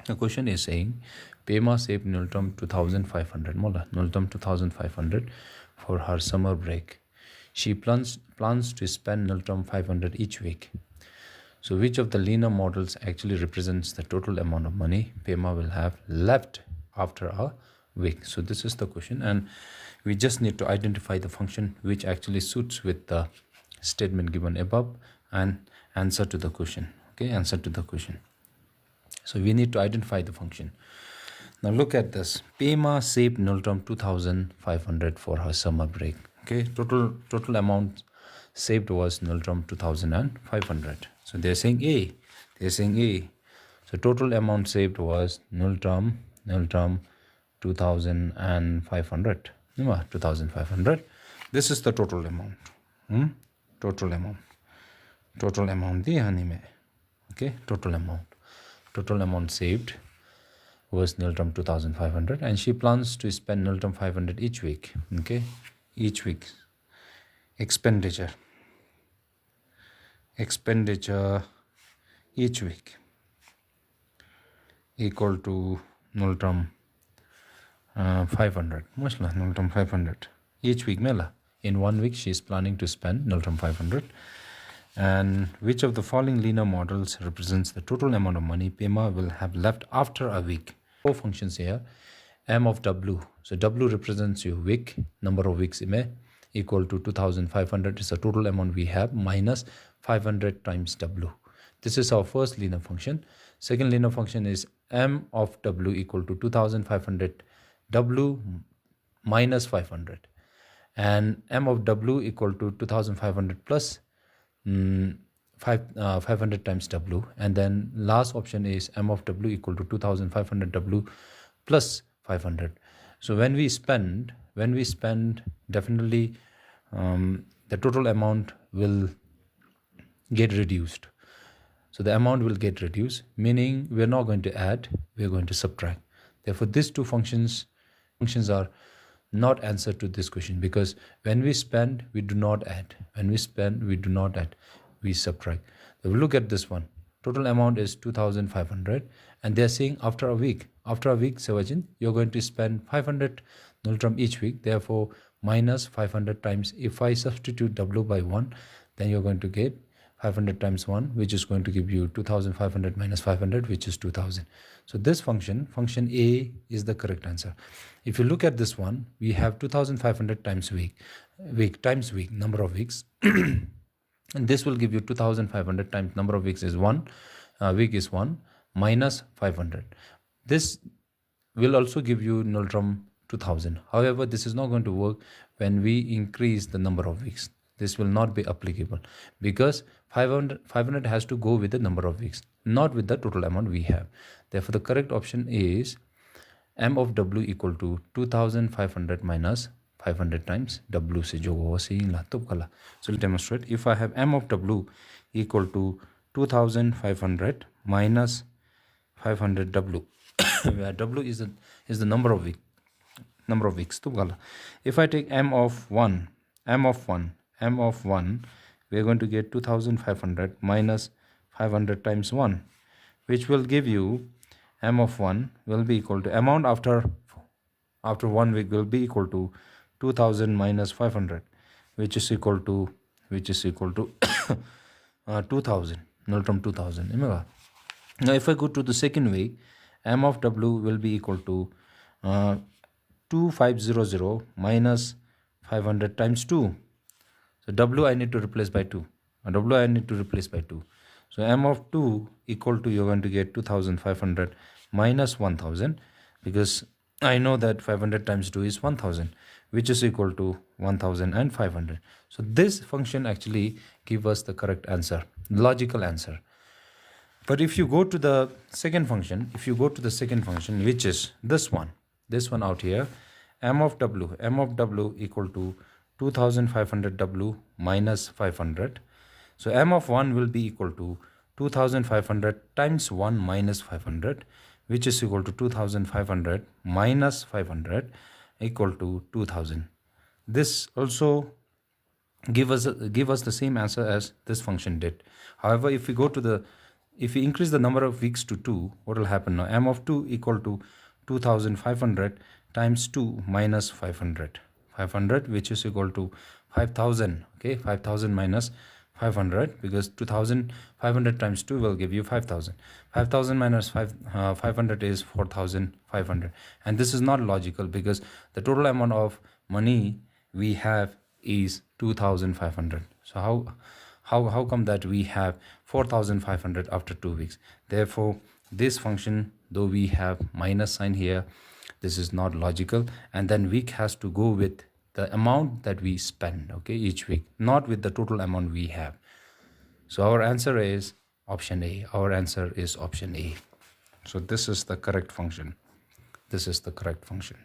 The question is saying Pema saved Nultam 2500 mola Nultam 2500 for her summer break. She plans to spend Nultam 500 each week. So which of the linear models actually represents the total amount of money Pema will have left after a week? So this is the question, and we just need to identify the function which actually suits with the statement given above and answer to the question. Okay, answer to the question. So we need to identify the function. Now look at this. Pema saved Nultam 2500 for her summer break. Okay, total amount saved was Nultam 2500. So they're saying A. So total amount saved was Nultam 2500. 2500. This is the total amount. Total amount the anime. Okay, total amount saved was Nultam 2500, and she plans to spend Nultam 500 each week. Okay, each week expenditure each week equal to Nultam 500. Mostly Nultam 500 each week. Mela, in 1 week she is planning to spend Nultam 500. And which of the following linear models represents the total amount of money Pema will have left after a week? 4 functions here. M of W. So W represents your week, number of weeks equal to 2500 is the total amount we have minus 500 times W. This is our first linear function. Second linear function is M of W equal to 2500 W minus 500. And M of W equal to 2500 plus 500 times W, and then last option is M of W equal to 2500 W plus 500. So when we spend definitely the total amount will get reduced. So the amount will get reduced, meaning we're not going to add, we're going to subtract. Therefore these two functions are not answer to this question, because when we spend we do not add, we subtract. So we look at this one. Total amount is 2500, and they're saying after a week Sevajin, you're going to spend 500 Nultam each week. Therefore minus 500 times, if I substitute W by 1, then you're going to get 500 times 1, which is going to give you 2500 minus 500, which is 2000. So this function A is the correct answer. If you look at this one, we have 2500 times week times week, number of weeks. And this will give you 2500 times number of weeks is 1, week is 1, minus 500. This will also give you Nultam 2000. However, this is not going to work when we increase the number of weeks. This will not be applicable, because 500 has to go with the number of weeks, not with the total amount we have. Therefore the correct option is M of W equal to 2500 minus 500 times W se jo ho seeing la to kala. So we'll demonstrate. If I have M of W equal to 2500 minus 500 W, where W is the number of weeks to kala. If I take M of 1, we are going to get 2500 minus 500 times 1, which will give you M of 1 will be equal to amount after 1 week will be equal to 2000 minus 500, which is equal to 2000 Nultam 2000. Now if I go to the second week, M of W will be equal to 2500 minus 500 times 2. So W I need to replace by 2. So M of 2 equal to, you're going to get 2500 minus 1000, because I know that 500 times 2 is 1000, which is equal to 1500. So this function actually gives us the correct answer, logical answer. But if you go to the second function, which is this one out here, M of W equal to 2500 W minus 500. So M of 1 will be equal to 2500 times 1 minus 500, which is equal to 2500 minus 500 equal to 2000. This also give us the same answer as this function did. However, if we go to the if we increase the number of weeks to 2, what will happen now? M of 2 equal to 2500 times 2 minus 500. 500, which is equal to 5000. Okay, 5000 minus 500, because 2500 times 2 will give you 5000. 5000 minus 500 is 4500. And this is not logical, because the total amount of money we have is 2500. So how come that we have 4500 after 2 weeks? Therefore, this function, though we have minus sign here, this is not logical. And then week has to go with the amount that we spend, okay, each week, not with the total amount we have. So our answer is option A. Our answer is option A. So this is the correct function. This is the correct function.